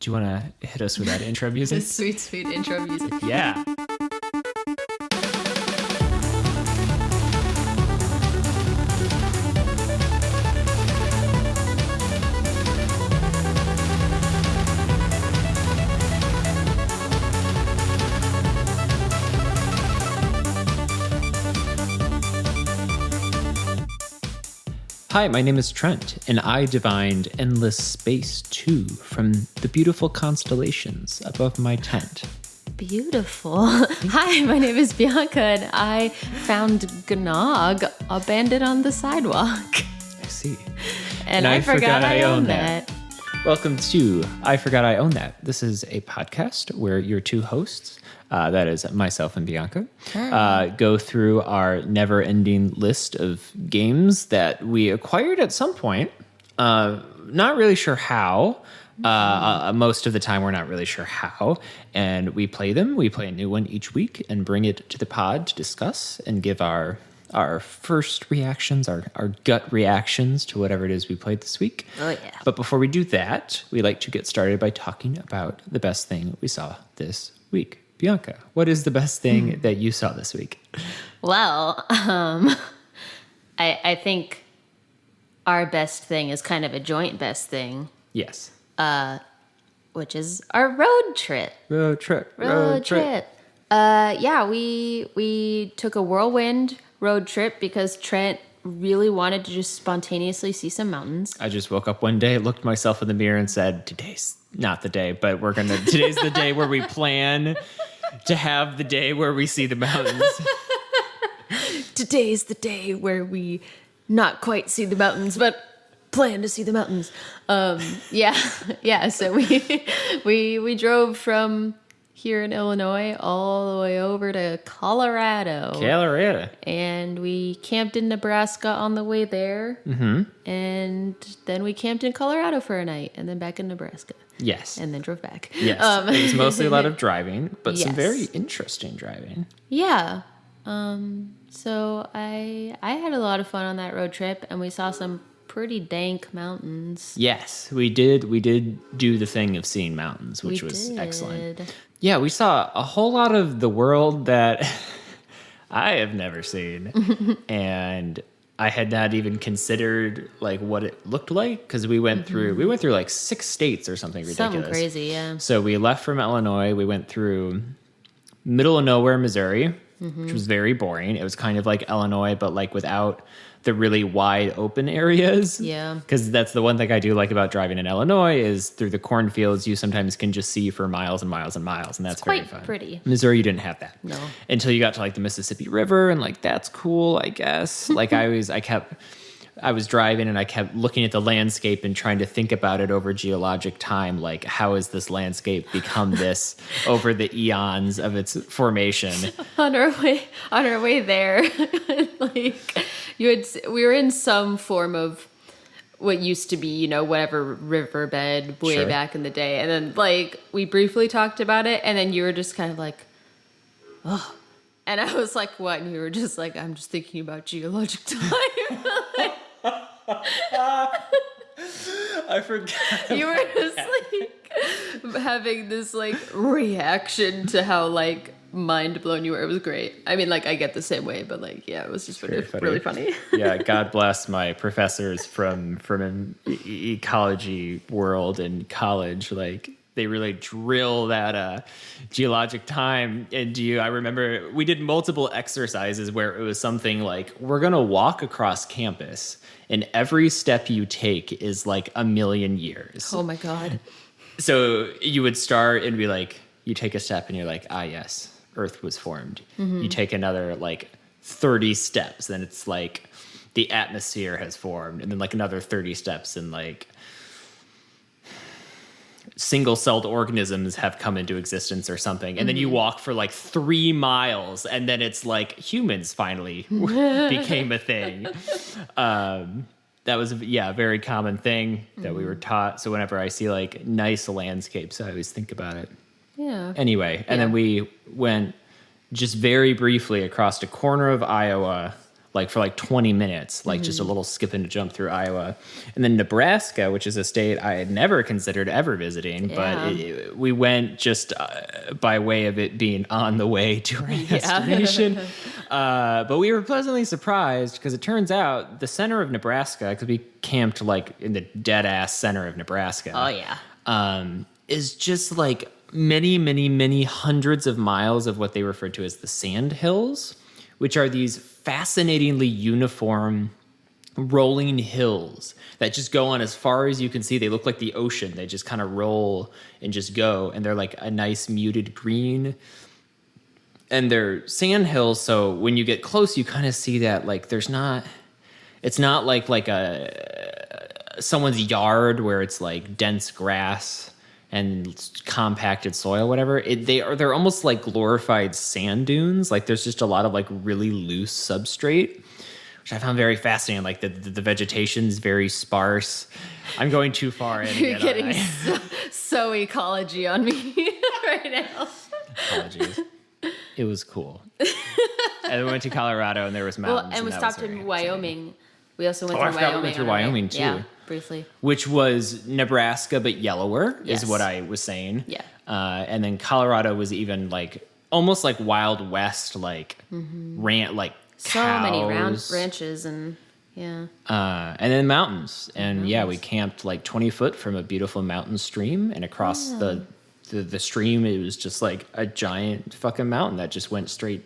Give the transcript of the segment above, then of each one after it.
Do you want to hit us with that intro music? The sweet, sweet intro music. Yeah. Hi, my name is Trent, and I divined endless space 2 from the beautiful constellations above my tent. Beautiful. Hi, my name is Bianca, and I found GNOG abandoned on the sidewalk. I see. And I forgot I owned that. Welcome to I Forgot I Own That. This is a podcast where your two hosts, that is myself and Bianca, go through our never-ending list of games that we acquired at some point. Not really sure how. Most of the time, we're not really sure how. And we play them. We play a new one each week and bring it to the pod to discuss and give our first reactions, our gut reactions to whatever it is we played this week. Oh, yeah. But before we do that, we like to get started by talking about the best thing we saw this week. Bianca, what is the best thing that you saw this week? Well, I think our best thing is kind of a joint best thing. Yes. Which is our road trip. Road trip. Yeah, we took a whirlwind road trip because Trent really wanted to just spontaneously see some mountains. I just woke up one day, looked myself in the mirror and said, today's not the day, but today's the day where we plan to have the day where we see the mountains. Today's the day where we not quite see the mountains, but plan to see the mountains. Yeah. So we drove from here in Illinois all the way over to Colorado. And we camped in Nebraska on the way there. Mm-hmm. And then we camped in Colorado for a night and then back in Nebraska. Yes. And then drove back. Yes. It was mostly a lot of driving, but Yes. some very interesting driving. Yeah. So I had a lot of fun on that road trip, and we saw some pretty dank mountains. Yes, we did. We did do the thing of seeing mountains, which was excellent. Yeah, we saw a whole lot of the world that I have never seen, and I had not even considered like what it looked like because we went through like 6 states or something ridiculous. Something crazy, yeah. So we left from Illinois. We went through middle of nowhere, Missouri, which was very boring. It was kind of like Illinois, but like without the really wide open areas. Yeah. Because that's the one thing I do like about driving in Illinois is through the cornfields, you sometimes can just see for miles and miles and miles. And that's very quite fun. pretty. Missouri, you didn't have that. No. Until you got to like the Mississippi River and like, that's cool, I guess. Like I was driving and I kept looking at the landscape and trying to think about it over geologic time. Like, how has this landscape become this over the eons of its formation? On our way there, like we were in some form of what used to be, whatever riverbed way Sure. back in the day. And then like we briefly talked about it, and then you were just kind of like, oh. And I was like, what? And you were just like, I'm just thinking about geologic time. I forgot. You were just like having this like reaction to how like mind blown you were. It was great. I mean, like I get the same way, but like yeah, it was just really funny. Yeah, God bless my professors from an ecology world in college. Like they really drill that geologic time into you. I remember we did multiple exercises where it was something like, we're going to walk across campus and every step you take is like 1,000,000 years. Oh my God. So you would start and be like, you take a step and you're like, ah, yes, Earth was formed. Mm-hmm. You take another like 30 steps and it's like the atmosphere has formed. And then like another 30 steps and like single-celled organisms have come into existence or something. And then you walk for like 3 miles and then it's like humans finally became a thing. That was a very common thing that we were taught. So whenever I see like nice landscapes, I always think about it. Yeah. Anyway, and then we went just very briefly across a corner of Iowa, like for like 20 minutes, like just a little skip and a jump through Iowa. And then Nebraska, which is a state I had never considered ever visiting, but we went just by way of it being on the way to our destination. But we were pleasantly surprised because it turns out the center of Nebraska, because we camped like in the dead ass center of Nebraska. Oh, yeah. Is just like many, many, many hundreds of miles of what they refer to as the Sand Hills, which are these fascinatingly uniform rolling hills that just go on as far as you can see. They look like the ocean. They just kind of roll and just go. And they're like a nice muted green. And they're sand hills, so when you get close, you kind of see that like it's not like someone's yard where it's like dense grass and compacted soil, whatever. They're almost like glorified sand dunes. Like there's just a lot of like really loose substrate, which I found very fascinating. Like the vegetation is very sparse. I'm going too far in. You're getting so ecology on me right now. Apologies. It was cool. And we went to Colorado and there was mountains. Well, and we stopped in Wyoming. Exciting. We also went through Wyoming. We went through Wyoming too. Yeah, briefly. Which was Nebraska, but yellower, Yes. is what I was saying. Yeah. And then Colorado was even like almost like Wild West, like like So cows. many ranches and yeah. And then mountains. And yeah, we camped like 20 foot from a beautiful mountain stream, and across the stream, it was just like a giant fucking mountain that just went straight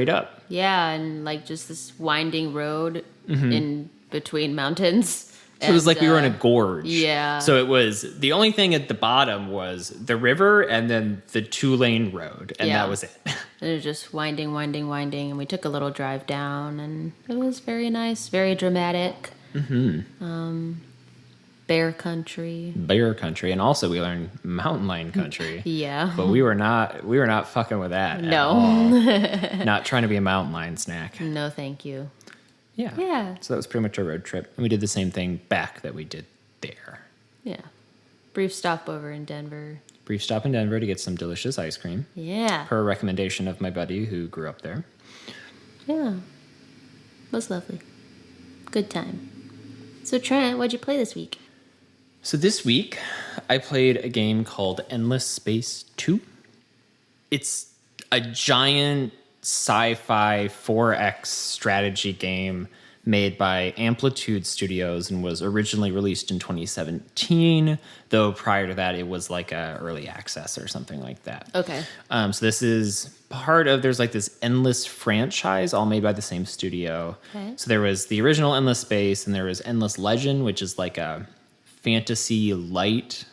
up. Yeah, and like just this winding road in between mountains. So it was like we were in a gorge. Yeah. So it was, the only thing at the bottom was the river and then the 2-lane road, and that was it. And it was just winding, and we took a little drive down, and it was very nice, very dramatic. Bear country. And also we learned mountain lion country. Yeah. But we were not fucking with that. No. Not trying to be a mountain lion snack. No, thank you. Yeah. Yeah. So that was pretty much our road trip. And we did the same thing back that we did there. Yeah. Brief stopover in Denver. Brief stop in Denver to get some delicious ice cream. Yeah. Per recommendation of my buddy who grew up there. Yeah. It was lovely. Good time. So Trent, what'd you play this week? So this week, I played a game called Endless Space 2. It's a giant sci-fi 4X strategy game made by Amplitude Studios and was originally released in 2017, though prior to that it was like a early access or something like that. Okay. So this is part of, there's like this Endless franchise all made by the same studio. Okay. So there was the original Endless Space, and there was Endless Legend, which is like a fantasy light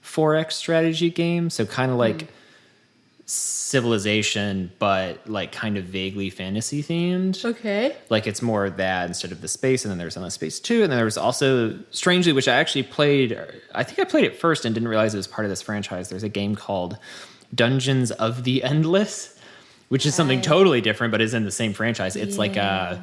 4X strategy game. So kind of like Civilization, but like kind of vaguely fantasy themed. Okay. Like it's more that instead of the space. And then there's Endless Space 2. And then there was also, strangely, which I actually played, I think I played it first and didn't realize it was part of this franchise. There's a game called Dungeons of the Endless, which is something totally different, but is in the same franchise. It's like a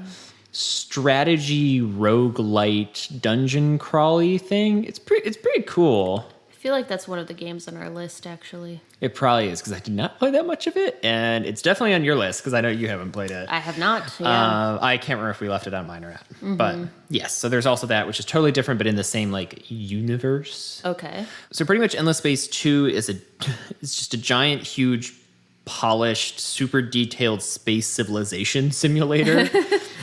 strategy roguelite dungeon crawly thing. It's pretty cool. I feel like that's one of the games on our list, actually. It probably is, because I did not play that much of it, and it's definitely on your list because I know you haven't played it. I have not. Yeah. I can't remember if we left it on mine or not. But yes, so there's also that, which is totally different, but in the same like universe. Okay. So pretty much Endless Space 2 is just a giant, huge, polished, super detailed space civilization simulator.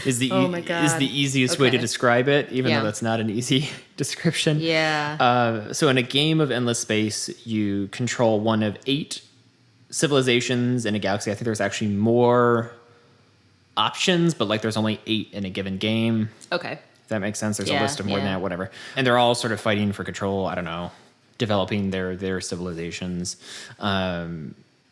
Is the Oh my God. is the easiest way to Okay. describe it, even though that's not an easy description. Yeah. So in a game of Endless Space, you control one of 8 civilizations in a galaxy. I think there's actually more options, but like there's only 8 in a given game. Okay. If that makes sense. There's a Yeah, list of more than yeah. that, whatever. And they're all sort of fighting for control. I don't know, developing their civilizations.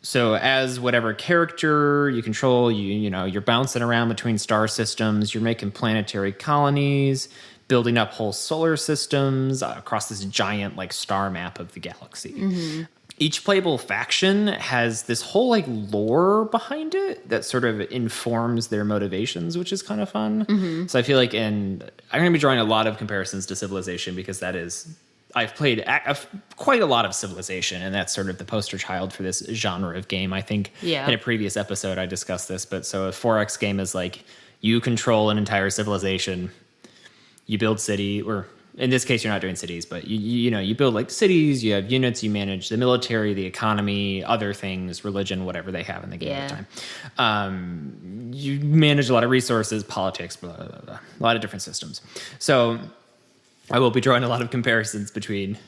So as whatever character you control, you're bouncing around between star systems. You're making planetary colonies, building up whole solar systems across this giant like star map of the galaxy. Each playable faction has this whole like lore behind it that sort of informs their motivations, which is kind of fun. So I feel like I'm going to be drawing a lot of comparisons to Civilization because that is, I've played quite a lot of Civilization, and that's sort of the poster child for this genre of game. I think in a previous episode I discussed this, but so a 4X game is like You control an entire civilization. You build city, or in this case, you're not doing cities, but you build like cities. You have units. You manage the military, the economy, other things, religion, whatever they have in the game at the time. You manage a lot of resources, politics, blah, blah, blah, blah, a lot of different systems. So I will be drawing a lot of comparisons between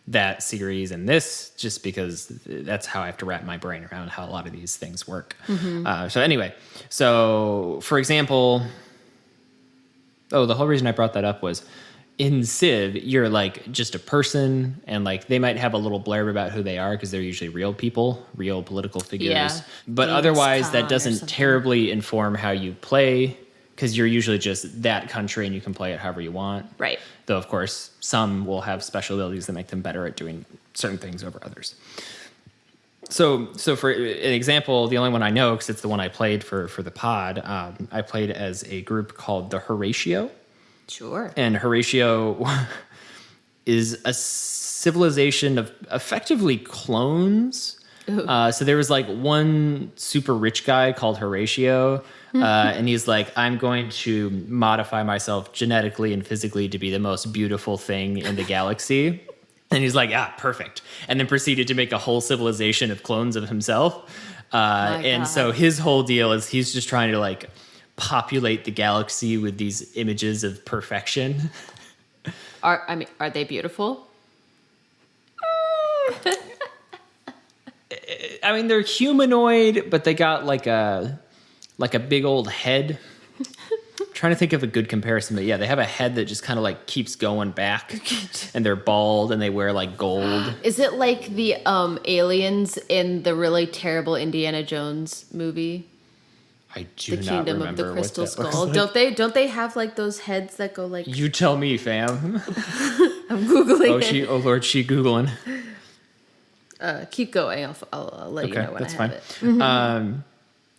that series and this, just because that's how I have to wrap my brain around how a lot of these things work. So anyway, for example, the whole reason I brought that up was in Civ, you're like just a person, and like they might have a little blurb about who they are because they're usually real people, real political figures. But otherwise, that doesn't terribly inform how you play, because you're usually just that country and you can play it however you want. Right. Though, of course, some will have special abilities that make them better at doing certain things over others. So for an example, the only one I know, because it's the one I played for the pod, I played as a group called the Horatio. Sure. And Horatio is a civilization of effectively clones. So there was like one super rich guy called Horatio, and he's like, I'm going to modify myself genetically and physically to be the most beautiful thing in the galaxy. And he's like, perfect. And then proceeded to make a whole civilization of clones of himself. And so his whole deal is he's just trying to like populate the galaxy with these images of perfection. Are they beautiful? I mean, they're humanoid, but they got like a big old head. I'm trying to think of a good comparison, but yeah, they have a head that just kind of like keeps going back, and they're bald and they wear like gold. Is it like the aliens in the really terrible Indiana Jones movie? I do the not Kingdom remember of the Crystal what that Skull. looks like. Don't they have like those heads that go like? You tell me, fam. I'm googling it. Oh Lord, she googling. Keep going. I'll let you know when that's I have fine. it.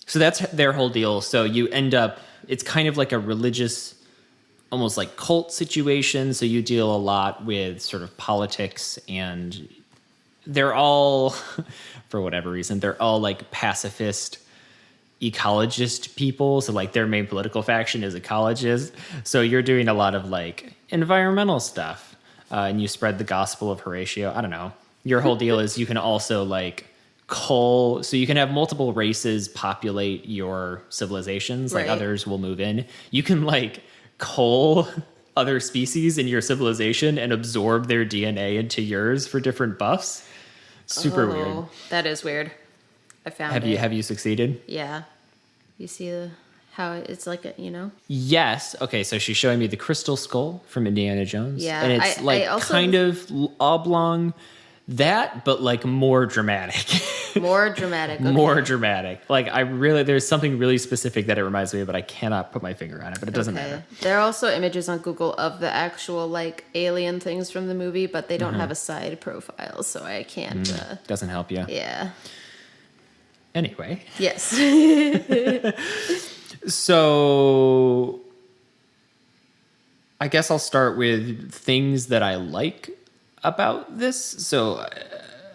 So that's their whole deal. So you end up, it's kind of like a religious, almost like cult situation. So you deal a lot with sort of politics, and they're all, for whatever reason, they're all like pacifist ecologist people. So like their main political faction is ecologists. So you're doing a lot of like environmental stuff, and you spread the gospel of Horatio. I don't know. Your whole deal is you can also like cull, so you can have multiple races populate your civilizations. Like others will move in. You can like cull other species in your civilization and absorb their DNA into yours for different buffs. Super weird. That is weird. I found it. Have you succeeded? Yeah. You see how it's like Yes. Okay, so she's showing me the crystal skull from Indiana Jones. Yeah. And it's like kind of oblong. That, but like more dramatic. More dramatic. Okay. More dramatic. Like there's something really specific that it reminds me of, but I cannot put my finger on it, but it doesn't matter. There are also images on Google of the actual like alien things from the movie, but they don't have a side profile, so I can't. Doesn't help you. Yeah. Anyway. Yes. So I guess I'll start with things that I like about this. So,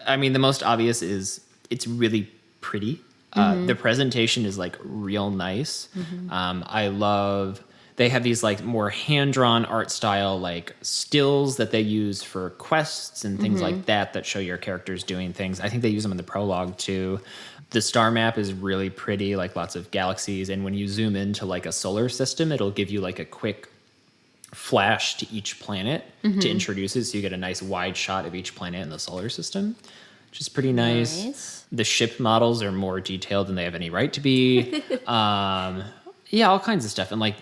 I mean, the most obvious is it's really pretty. The presentation is like real nice. I love, they have these like more hand-drawn art style, like stills that they use for quests and things like that show your characters doing things. I think they use them in the prologue too. The star map is really pretty, like lots of galaxies. And when you zoom into like a solar system, it'll give you like a quick flash to each planet to introduce it, so you get a nice wide shot of each planet in the solar system, which is pretty nice. The ship models are more detailed than they have any right to be. All kinds of stuff, and like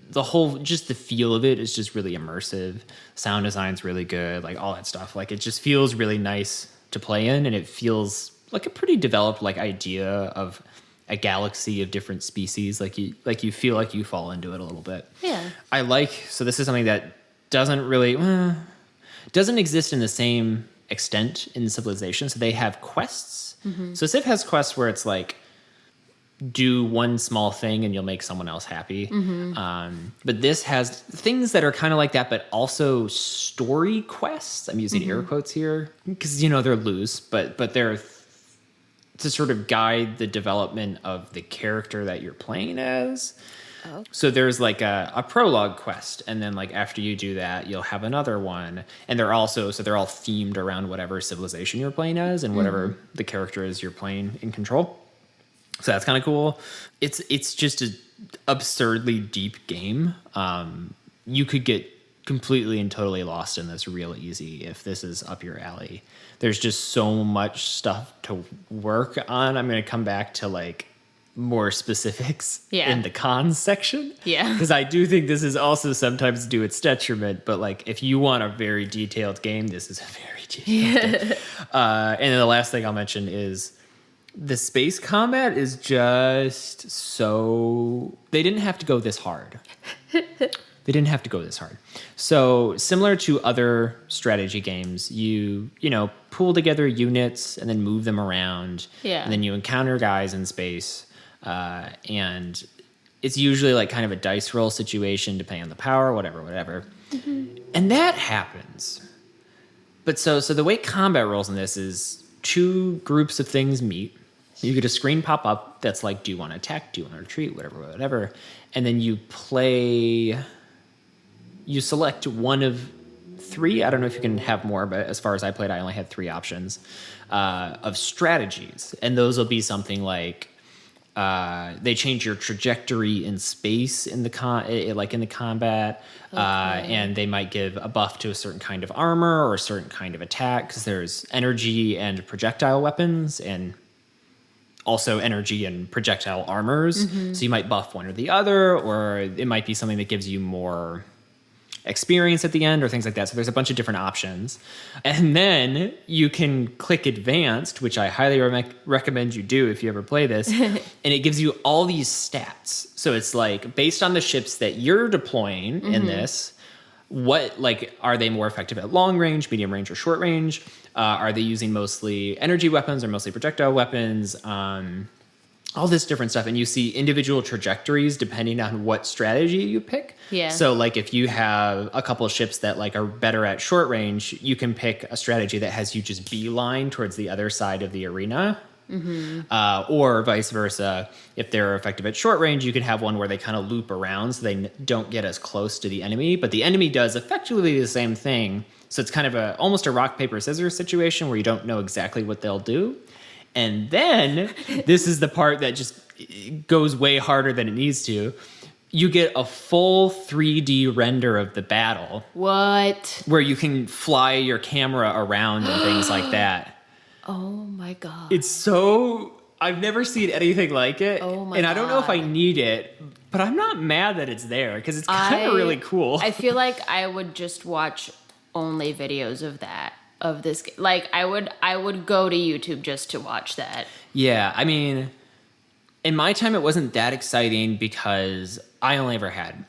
the whole, just the feel of it is just really immersive. Sound design's really good, like all that stuff. Like it just feels really nice to play in, and it feels like a pretty developed like idea of a galaxy of different species. Like you feel like you fall into it a little bit. Yeah. So this is something that doesn't really doesn't exist in the same extent in Civilization. So they have quests. So Civ has quests where it's like, do one small thing and you'll make someone else happy. But this has things that are kind of like that, but also story quests. I'm using air quotes here because they're loose, but they're to sort of guide the development of the character that you're playing as. Oh. So there's like a prologue quest, and then like after you do that, you'll have another one, and they're all themed around whatever civilization you're playing as and whatever the character is you're playing in control. So that's kind of cool. It's just an absurdly deep game. You could get completely and totally lost in this real easy if this is up your alley. There's just so much stuff to work on. I'm going to come back to like more specifics in the cons section. Yeah. Because I do think this is also sometimes to its detriment, but like if you want a very detailed game, this is a very detailed game. And then the last thing I'll mention is the space combat is just so... They didn't have to go this hard. So similar to other strategy games, you pool together units and then move them around. Yeah. And then you encounter guys in space. And it's usually like kind of a dice roll situation depending on the power, whatever. Mm-hmm. And that happens. But so the way combat rolls in this is two groups of things meet. You get a screen pop up that's like, do you want to attack? Do you want to retreat? Whatever. And then you select one of three. I don't know if you can have more, but as far as I played, I only had 3 options of strategies. And those will be something like they change your trajectory in space in the combat, and they might give a buff to a certain kind of armor or a certain kind of attack, because there's energy and projectile weapons and also energy and projectile armors. Mm-hmm. So you might buff one or the other, or it might be something that gives you more experience at the end or things like that. So there's a bunch of different options. And then you can click advanced, which I highly recommend you do if you ever play this. And it gives you all these stats. So it's like based on the ships that you're deploying in this, what, like, are they more effective at long range, medium range, or short range? Are they using mostly energy weapons or mostly projectile weapons? All this different stuff. And you see individual trajectories depending on what strategy you pick. Yeah. So like if you have a couple of ships that like are better at short range, you can pick a strategy that has you just beeline towards the other side of the arena. Mm-hmm. Or vice versa. If they're effective at short range, you could have one where they kind of loop around so they don't get as close to the enemy, but the enemy does effectively the same thing. So it's kind of almost a rock, paper, scissors situation where you don't know exactly what they'll do. And then this is the part that just goes way harder than it needs to. You get a full 3D render of the battle. What? Where you can fly your camera around and things like that. Oh my God. It's so... I've never seen anything like it. Oh my God. And I don't know if I need it, but I'm not mad that it's there because it's kind of really cool. I feel like I would just watch only videos of that. Of this, like I would go to YouTube just to watch that. Yeah, I mean, in my time, it wasn't that exciting because I only ever had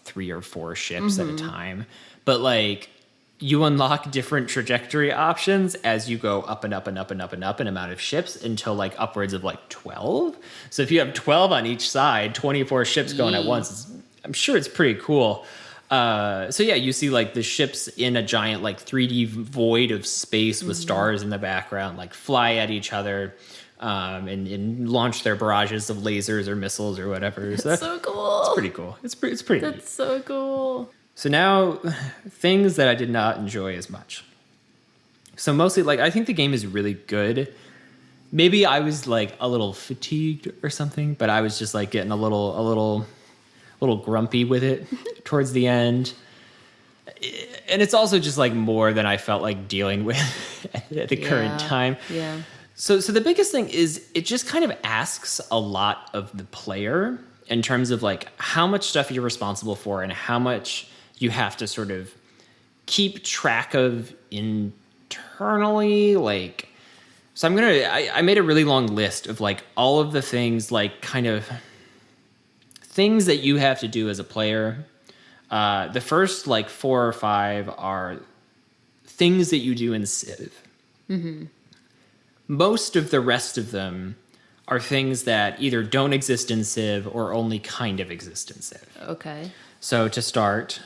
3 or 4 ships at a time. But like, you unlock different trajectory options as you go up and up and up and up and up in amount of ships until like upwards of like 12. So if you have 12 on each side, 24 ships going at once, I'm sure it's pretty cool. So yeah, you see like the ships in a giant like 3D void of space with stars in the background, like fly at each other, and launch their barrages of lasers or missiles or whatever. So that's so cool. It's pretty cool. It's pretty neat. That's so cool. So now, things that I did not enjoy as much. So mostly, like, I think the game is really good. Maybe I was like a little fatigued or something, but I was just like getting a little grumpy with it towards the end. And it's also just like more than I felt like dealing with at the current time. Yeah. So the biggest thing is it just kind of asks a lot of the player in terms of like how much stuff you're responsible for and how much you have to sort of keep track of internally. Like, so I made a really long list of like all of the things, like kind of things that you have to do as a player. The first like 4 or 5 are things that you do in Civ. Mm-hmm. Most of the rest of them are things that either don't exist in Civ or only kind of exist in Civ. Okay. So to start,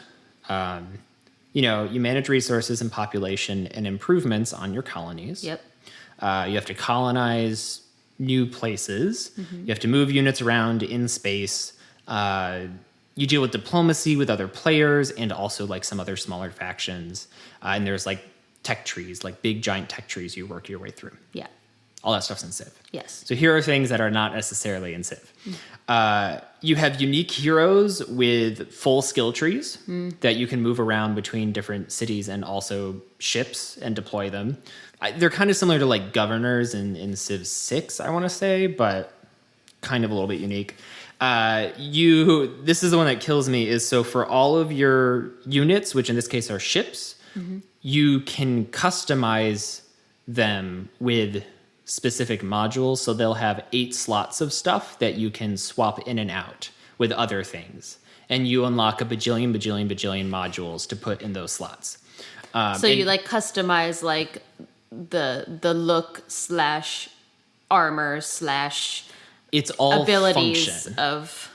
you manage resources and population and improvements on your colonies. Yep. You have to colonize new places. Mm-hmm. You have to move units around in space. You deal with diplomacy with other players and also like some other smaller factions. And there's like tech trees, like big giant tech trees you work your way through. Yeah. All that stuff's in Civ. Yes. So here are things that are not necessarily in Civ. You have unique heroes with full skill trees that you can move around between different cities and also ships and deploy them. They're kind of similar to like governors in Civ 6, I want to say, but kind of a little bit unique. This is the one that kills me, is so for all of your units, which in this case are ships, you can customize them with specific modules. So they'll have 8 slots of stuff that you can swap in and out with other things. And you unlock a bajillion modules to put in those slots. So you like customize like the look / armor / it's all abilities function. of,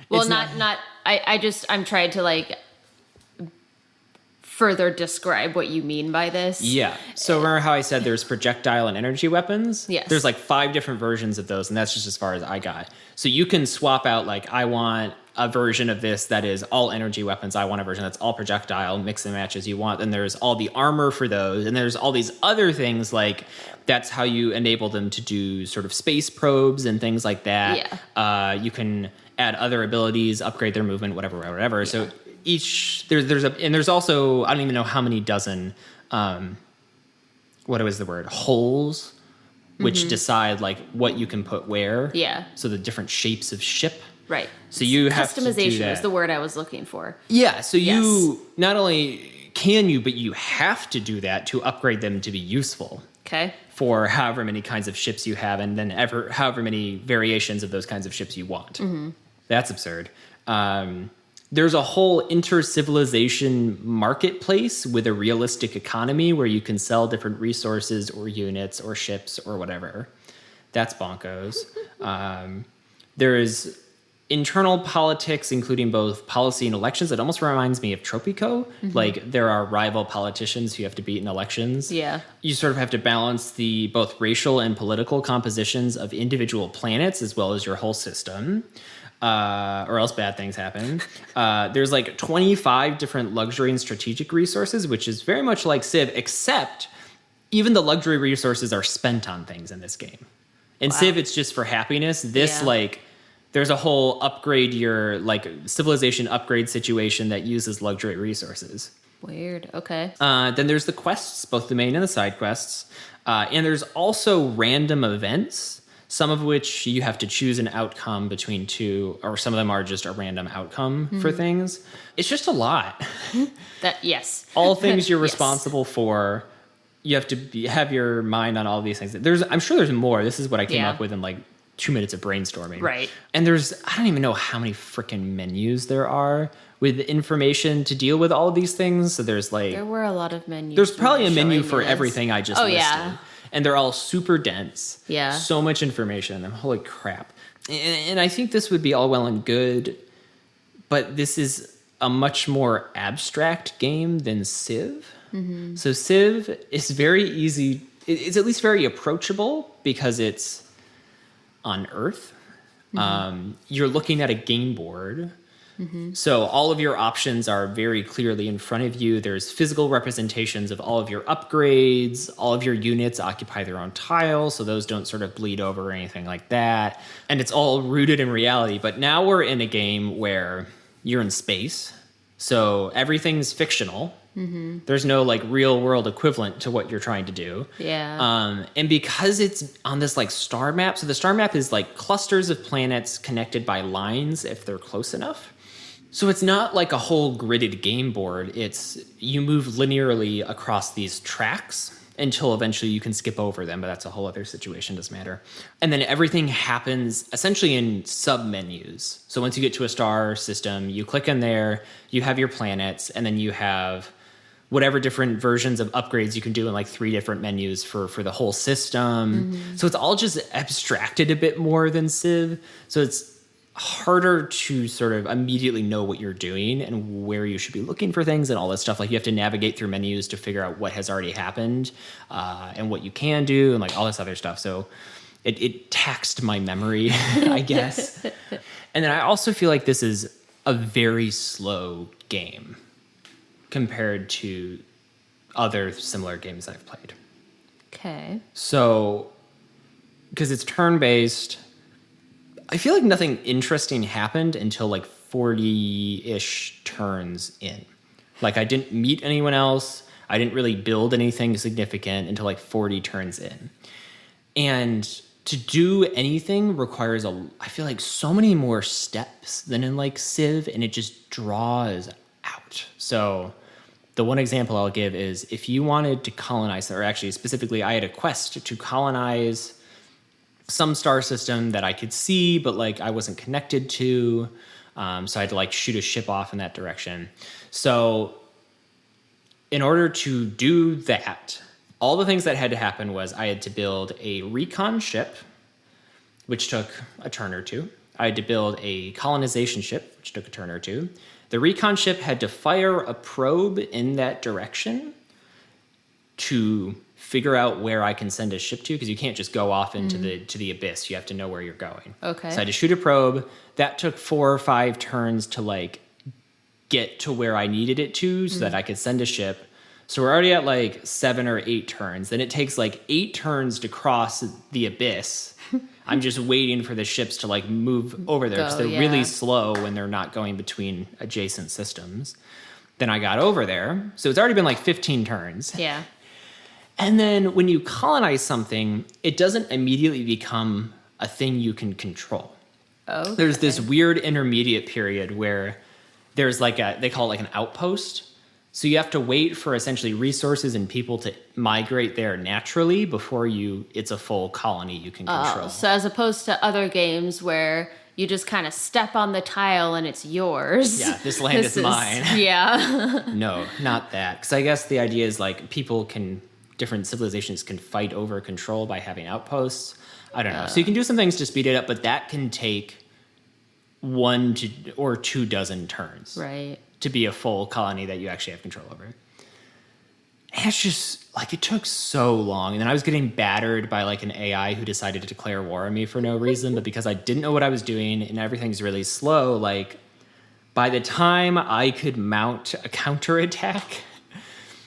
well, It's I'm trying to like further describe what you mean by this. Yeah. So remember how I said there's projectile and energy weapons? Yes. There's like 5 different versions of those, and that's just as far as I got. So you can swap out, like, I want a version of this that is all energy weapons. I want a version that's all projectile, mix and match as you want. And there's all the armor for those. And there's all these other things, like that's how you enable them to do sort of space probes and things like that. Yeah. You can add other abilities, upgrade their movement, whatever. Yeah. So there's also, I don't even know how many dozen, what was the word? Holes, which decide like what you can put where. Yeah. So the different shapes of ship. Right. So you have to do customization that. is the word I was looking for. Yeah. So you not only can you, but you have to do that to upgrade them to be useful. Okay. For however many kinds of ships you have, and then however many variations of those kinds of ships you want. Mm-hmm. That's absurd. There's a whole inter-civilization marketplace with a realistic economy where you can sell different resources or units or ships or whatever. That's bonkos. There is internal politics, including both policy and elections. It almost reminds me of Tropico. Mm-hmm. Like there are rival politicians who you have to beat in elections. Yeah. You sort of have to balance the both racial and political compositions of individual planets as well as your whole system. Or else bad things happen. There's like 25 different luxury and strategic resources, which is very much like Civ, except even the luxury resources are spent on things in this game. In Civ, it's just for happiness. This, there's a whole upgrade your, like, civilization upgrade situation that uses luxury resources. Weird. Okay. Then there's the quests, both the main and the side quests. And there's also random events, some of which you have to choose an outcome between 2, or some of them are just a random outcome for things. It's just a lot. Yes. All things you're responsible for. You have to have your mind on all these things. I'm sure there's more. This is what I came up with in like 2 minutes of brainstorming. Right. And I don't even know how many freaking menus there are with information to deal with all of these things. So there were a lot of menus. There's probably a menu for everything I just listed. Yeah. And they're all super dense. Yeah. So much information in them. Holy crap. And I think this would be all well and good, but this is a much more abstract game than Civ. Mm-hmm. So Civ is very easy. It's at least very approachable because it's on Earth. Mm-hmm. You're looking at a game board. Mm-hmm. So all of your options are very clearly in front of you. There's physical representations of all of your upgrades. All of your units occupy their own tiles, so those don't sort of bleed over or anything like that. And it's all rooted in reality. But now we're in a game where you're in space, so everything's fictional. Mm-hmm. There's no like real world equivalent to what you're trying to do. Yeah. And because it's on this like star map, so the star map is like clusters of planets connected by lines if they're close enough. So it's not like a whole gridded game board. You move linearly across these tracks until eventually you can skip over them, but that's a whole other situation, doesn't matter. And then everything happens essentially in sub-menus. So once you get to a star system, you click in there, you have your planets, and then you have whatever different versions of upgrades you can do in like 3 different menus for the whole system. Mm-hmm. So it's all just abstracted a bit more than Civ. So it's harder to sort of immediately know what you're doing and where you should be looking for things and all this stuff. Like you have to navigate through menus to figure out what has already happened and what you can do and like all this other stuff. So it taxed my memory, I guess. And then I also feel like this is a very slow game compared to other similar games I've played. Okay. So, because it's turn-based, I feel like nothing interesting happened until like 40-ish turns in. Like I didn't meet anyone else. I didn't really build anything significant until like 40 turns in. And to do anything requires I feel like so many more steps than in like Civ, and it just draws out. So the one example I'll give is if you wanted to colonize, or actually specifically I had a quest to colonize some star system that I could see, but like I wasn't connected to. So I had to like shoot a ship off in that direction. So in order to do that, all the things that had to happen was I had to build a recon ship, which took a turn or two. I had to build a colonization ship, which took a turn or two. The recon ship had to fire a probe in that direction to figure out where I can send a ship to, because you can't just go off into the abyss. You have to know where you're going. Okay. So I had to shoot a probe. That took 4 or 5 turns to like get to where I needed it to so that I could send a ship. So we're already at like 7 or 8 turns. Then it takes like 8 turns to cross the abyss. I'm just waiting for the ships to like move over there because they're really slow when they're not going between adjacent systems. Then I got over there. So it's already been like 15 turns. Yeah. And then when you colonize something, it doesn't immediately become a thing you can control. Oh. There's this weird intermediate period where there's like they call it like an outpost. So you have to wait for essentially resources and people to migrate there naturally before it's a full colony you can control. So as opposed to other games where you just kind of step on the tile and it's yours. Yeah, this land is mine. Yeah. No, not that. Because I guess the idea is like different civilizations can fight over control by having outposts. I don't know. So you can do some things to speed it up, but that can take 1 or 2 dozen turns. Right. To be a full colony that you actually have control over. And it's just, like, it took so long. And then I was getting battered by, like, an AI who decided to declare war on me for no reason. But because I didn't know what I was doing and everything's really slow, like, by the time I could mount a counterattack,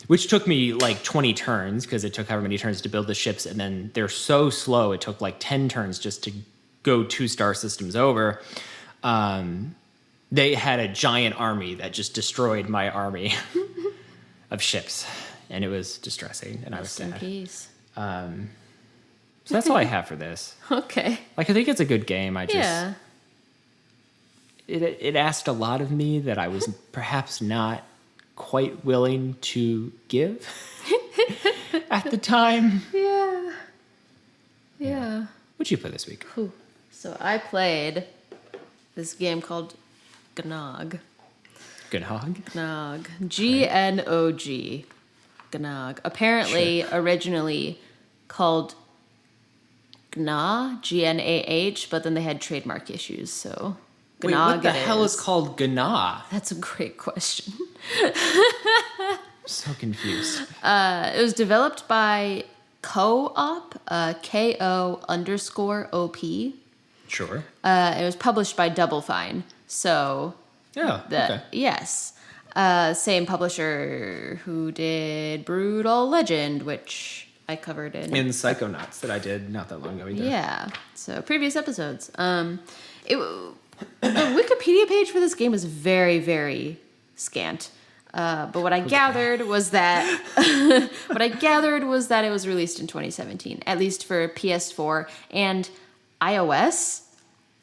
which took me, like, 20 turns, because it took however many turns to build the ships, and then they're so slow, it took, like, 10 turns just to go 2 star systems over. They had a giant army that just destroyed my army of ships, and it was distressing, and I was sad. Rest in peace. So that's all I have for this. Okay. Like, I think it's a good game. Yeah. It asked a lot of me that I was perhaps not quite willing to give at the time. Yeah. Yeah. What'd you play this week? Whew. So I played this game called GNOG. GNOG? GNOG. GNOG. GNOG. Apparently, originally called GNA, GNAH, but then they had trademark issues, so GNOG. Wait, what the hell is called GNA? That's a great question. I'm so confused. It was developed by Co-op, KO_OP. Sure. It was published by Double Fine. So, okay. Yes. Same publisher who did Brutal Legend, which I covered in Psychonauts that I did not that long ago either. Yeah. So previous episodes. The Wikipedia page for this game is very, very scant. But what I gathered was that it was released in 2017, at least for PS4 and iOS.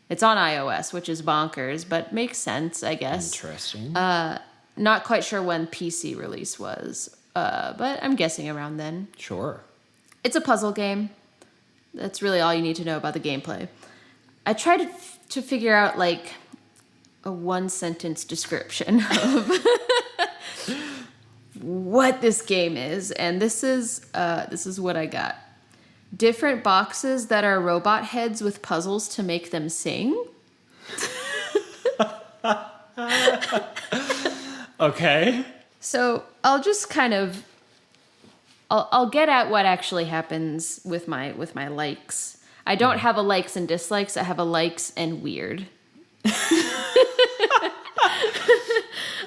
It's on iOS, which is bonkers, but makes sense, I guess. Interesting. Not quite sure when PC release was, but I'm guessing around then. Sure. It's a puzzle game. That's really all you need to know about the gameplay. I tried to figure out, like, a 1-sentence description of what this game is, and this is what I got. Different boxes that are robot heads with puzzles to make them sing. Okay. So I'll just kind of I'll get at what actually happens with my likes. I don't have a likes and dislikes. I have a likes and weird.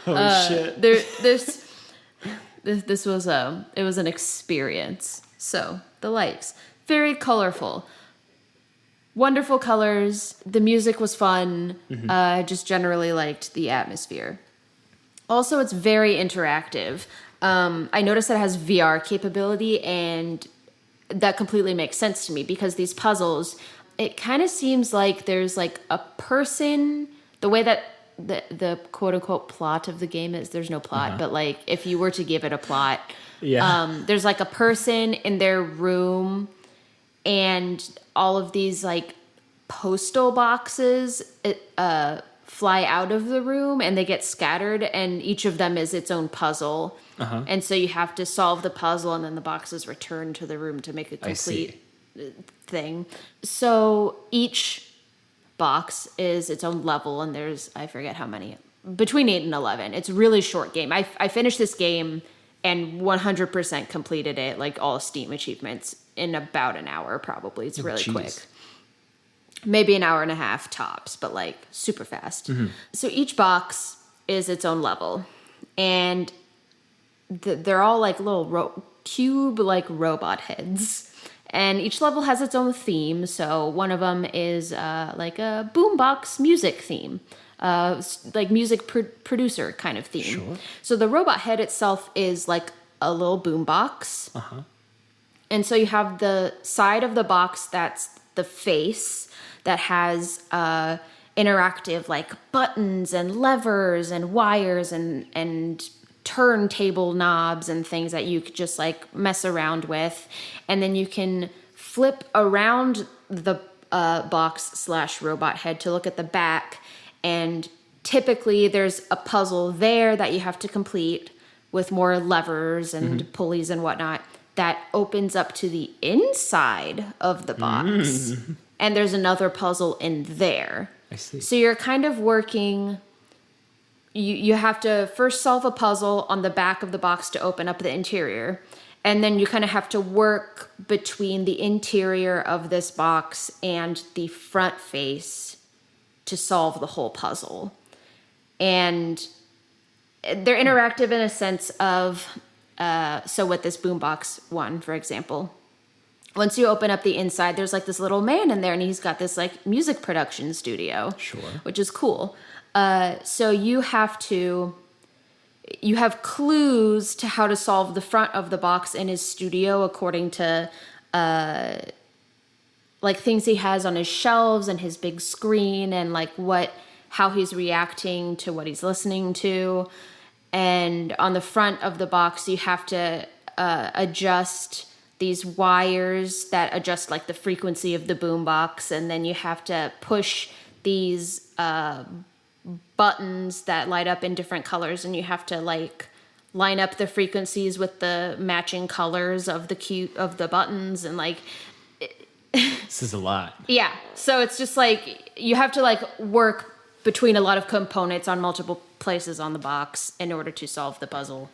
Oh shit. This was it was an experience. So the likes, very colorful, wonderful colors. The music was fun. I just generally liked the atmosphere. Also, it's very interactive. I noticed that it has VR capability, and that completely makes sense to me because these puzzles, it kind of seems like there's like a person, the way that the quote unquote plot of the game is, there's no plot, but like if you were to give it a plot, there's like a person in their room and all of these like postal boxes fly out of the room and they get scattered, and each of them is its own puzzle. And so you have to solve the puzzle, and then the boxes return to the room to make a complete thing. So each box is its own level, and there's, I forget how many, between 8 and 11. It's a really short game. I finished this game and 100% completed it, like all Steam achievements, in about an hour probably. It's really quick. Maybe an hour and a half tops, but like super fast. So each box is its own level, and they're all like little cube like robot heads, and each level has its own theme. So one of them is like a boombox music theme, like music producer kind of theme. Sure. So the robot head itself is like a little boombox, and so you have the side of the box that's the face that has interactive like buttons and levers and wires and turntable knobs and things that you could just like mess around with. And then you can flip around the box/robot head to look at the back, and typically there's a puzzle there that you have to complete with more levers and pulleys and whatnot that opens up to the inside of the box. And there's another puzzle in there. I see. So you're kind of working. You have to first solve a puzzle on the back of the box to open up the interior. And then you kind of have to work between the interior of this box and the front face to solve the whole puzzle. And they're interactive in a sense of, so with this boombox one, for example, once you open up the inside, there's like this little man in there, and he's got this like music production studio, which is cool. So you have clues to how to solve the front of the box in his studio according to like things he has on his shelves and his big screen, and like how he's reacting to what he's listening to. And on the front of the box, you have to adjust these wires that adjust like the frequency of the boombox, and then you have to push these buttons that light up in different colors, and you have to like line up the frequencies with the matching colors of the buttons, and like this is a lot. Yeah, so it's just like you have to like work between a lot of components on multiple places on the box in order to solve the puzzle.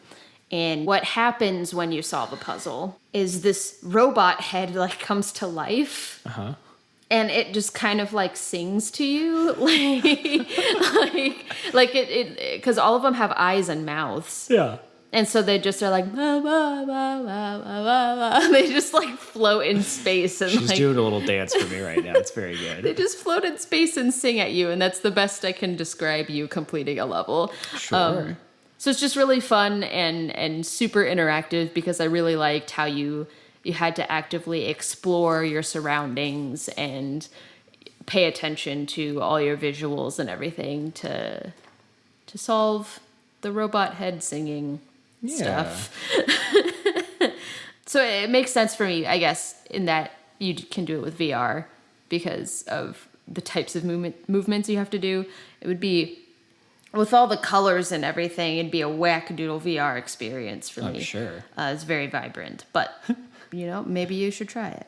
And what happens when you solve a puzzle is this robot head like comes to life. And it just kind of like sings to you, like it because all of them have eyes and mouths. Yeah. And so they just are like, bah, bah, bah, bah, bah, bah, bah. They just like float in space. And she's doing a little dance for me right now. It's very good. They just float in space and sing at you, and that's the best I can describe you completing a level. Sure. So it's just really fun and super interactive, because I really liked how you had to actively explore your surroundings and pay attention to all your visuals and everything to solve the robot head singing stuff. So it makes sense for me, I guess, in that you can do it with VR because of the types of movements you have to do. It would be, with all the colors and everything, it'd be a wackadoodle VR experience for me. Sure. It's very vibrant, but maybe you should try it.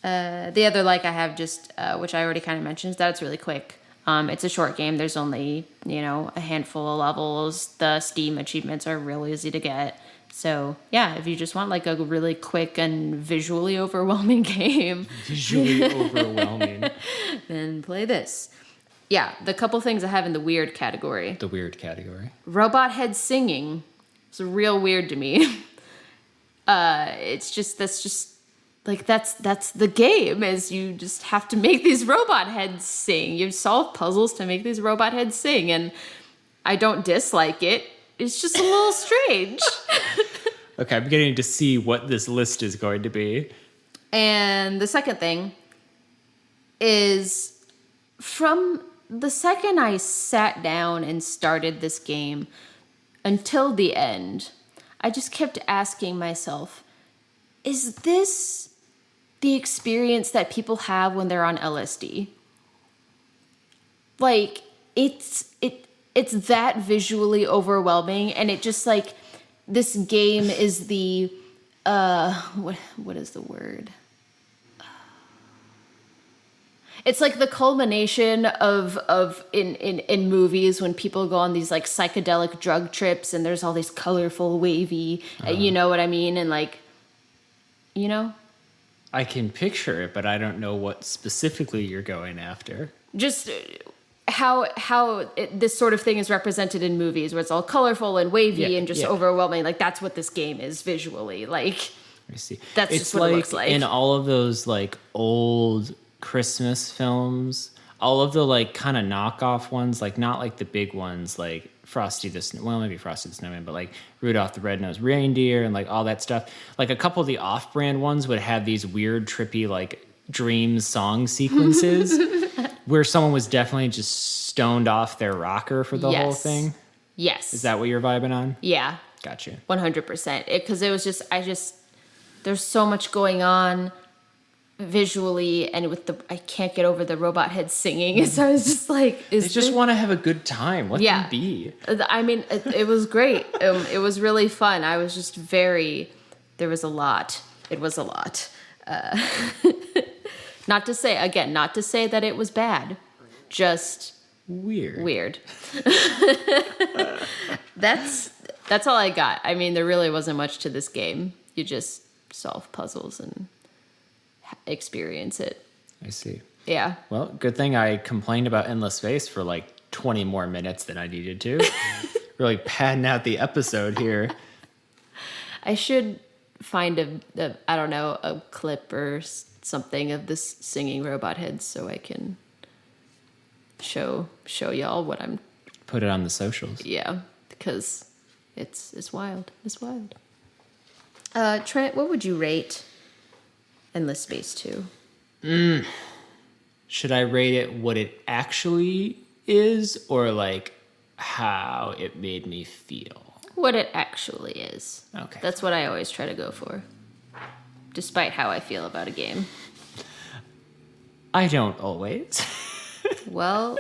The other I have just, which I already kind of mentioned, is that it's really quick. It's a short game. There's only, a handful of levels. The Steam achievements are real easy to get. So, yeah, if you just want like a really quick and visually overwhelming game, Visually overwhelming. then play this. Yeah, the couple things I have in the weird category. The weird category. Robot head singing. It's real weird to me. That's the game, is you just have to make these robot heads sing. You solve puzzles to make these robot heads sing, and I don't dislike it. It's just a little strange. Okay, I'm getting to see what this list is going to be. And the second thing is, from the second I sat down and started this game until the end, I just kept asking myself, is this the experience that people have when they're on LSD? Like, it's that visually overwhelming, and it just like, this game is the what is the word? It's like the culmination of in movies when people go on these like psychedelic drug trips and there's all these colorful, wavy, you know what I mean? And like, you know? I can picture it, but I don't know what specifically you're going after. Just this sort of thing is represented in movies where it's all colorful and wavy and just overwhelming. Like, that's what this game is visually. Like, I see. That's it's just what it looks like. In all of those like old Christmas films, all of the like kind of knockoff ones, like not like the big ones like maybe Frosty the Snowman, but like Rudolph the Red-Nosed Reindeer and like all that stuff. Like a couple of the off-brand ones would have these weird, trippy like dream song sequences where someone was definitely just stoned off their rocker for the whole thing. Yes. Is that what you're vibing on? Yeah. Gotcha. 100%. Because it was just, there's so much going on visually, and I can't get over the robot head singing. So I was just like, they just want to have a good time. Let them be. I mean, it was great. It was really fun. I was just there was a lot. It was a lot. Not to say that it was bad. Just weird. That's all I got. I mean, there really wasn't much to this game. You just solve puzzles and experience it. I see. Yeah. Well, good thing I complained about Endless Space for like 20 more minutes than I needed to. Really padding out the episode here. I should find a clip or something of this singing robot heads so I can show y'all what I'm. Put it on the socials. Yeah, because it's wild. It's wild. Trent, what would you rate Endless Space 2? Should I rate it what it actually is, or like how it made me feel? What it actually is. Okay. That's what I always try to go for, despite how I feel about a game. I don't always. Well.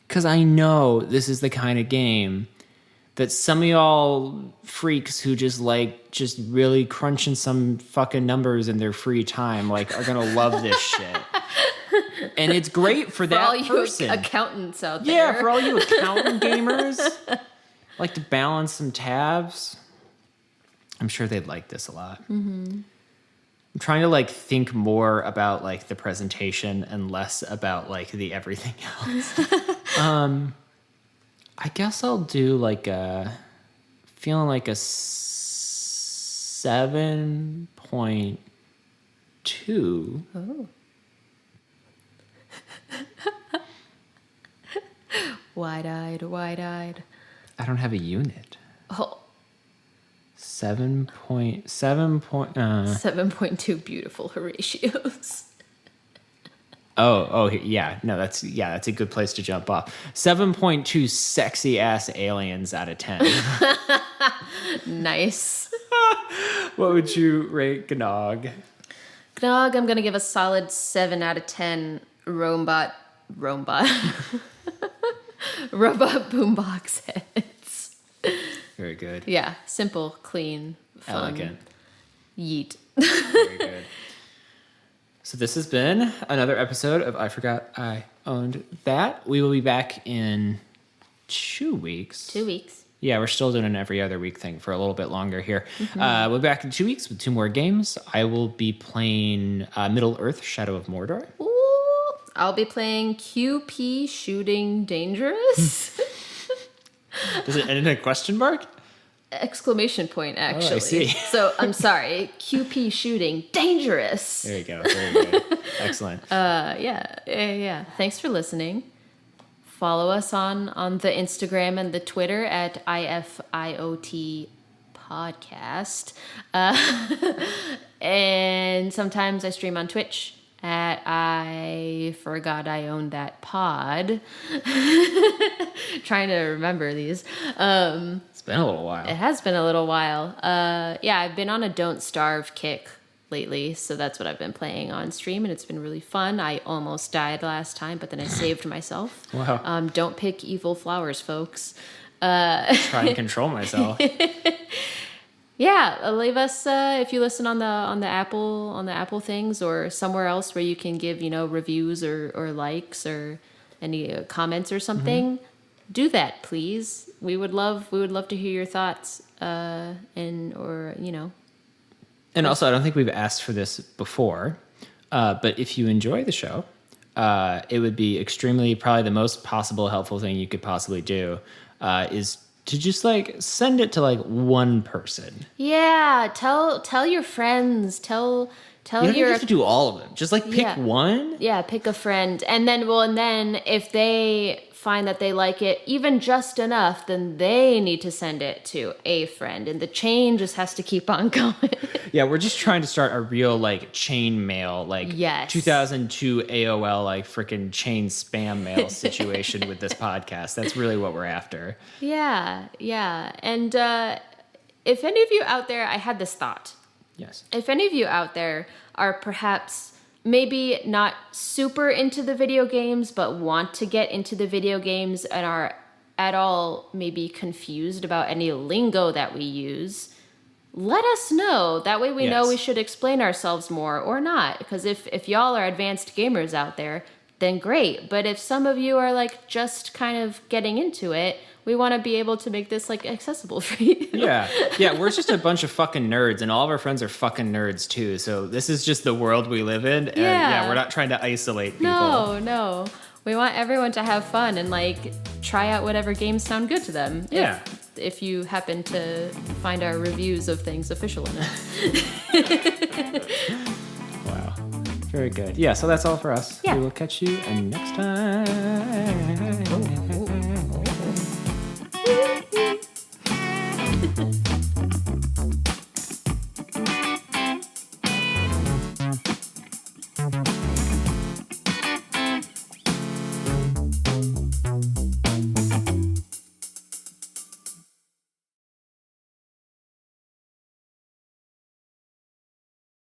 Because I know this is the kind of game that some of y'all freaks who just really crunching some fucking numbers in their free time, like, are gonna love this shit. And it's great for that all you person. Accountants out there. Yeah, for all you accountant gamers, like to balance some tabs. I'm sure they'd like this a lot. Mm-hmm. I'm trying to like think more about like the presentation and less about like the everything else. I guess I'll do like feeling like a 7.2. Oh. Wide-eyed. I don't have a unit. Oh. 7.2 beautiful Horatios. Yeah. No, that's a good place to jump off. 7.2 sexy ass aliens out of 10. Nice. What would you rate GNOG? GNOG, I'm gonna give a solid 7 out of 10 robot boombox heads. Very good. Yeah, simple, clean, fun. Elegant. Yeet. Very good. So this has been another episode of I Forgot I Owned That. We will be back in 2 weeks. 2 weeks. Yeah, we're still doing an every other week thing for a little bit longer here. We'll be back in 2 weeks with 2 more games. I will be playing Middle-earth: Shadow of Mordor. Ooh, I'll be playing QP Shooting Dangerous. Does it end in a question mark? Exclamation point, actually. Oh, I see. So, I'm sorry. QP Shooting Dangerous. There you go. Very good. Excellent. Yeah. Thanks for listening. Follow us on the Instagram and the Twitter at IFIOT Podcast. And sometimes I stream on Twitch at I Forgot I Owned That Pod. Trying to remember these. It's been a little while. It has been a little while. I've been on a Don't Starve kick lately, so that's what I've been playing on stream, and it's been really fun. I almost died last time, but then I saved myself. Wow. Don't pick evil flowers, folks. Try and control myself. Yeah, leave us if you listen on the Apple things or somewhere else where you can give reviews or likes or any comments or something. Do that, please. We would love to hear your thoughts And also, I don't think we've asked for this before, but if you enjoy the show, it would be probably the most possible helpful thing you could possibly do is to just send it to one person. Yeah, tell your friends, tell you don't have to do all of them. Just pick one. Yeah, pick a friend, and then if they find that they like it even just enough, then they need to send it to a friend, and the chain just has to keep on going. Yeah, we're just trying to start a real chain mail, yes. 2002 AOL freaking chain spam mail situation with this podcast. That's really what we're after. Yeah. And if any of you out there, I had this thought. Yes. If any of you out there are perhaps maybe not super into the video games, but want to get into the video games and are at all maybe confused about any lingo that we use, let us know. That way we know we should explain ourselves more or not. Because if y'all are advanced gamers out there, then great. But if some of you are just kind of getting into it, we want to be able to make this accessible for you. Yeah, we're just a bunch of fucking nerds, and all of our friends are fucking nerds too. So this is just the world we live in, and we're not trying to isolate people. No. We want everyone to have fun and try out whatever games sound good to them. Yeah. If you happen to find our reviews of things official enough. Wow. Very good. Yeah, so that's all for us. Yeah. We will catch you next time.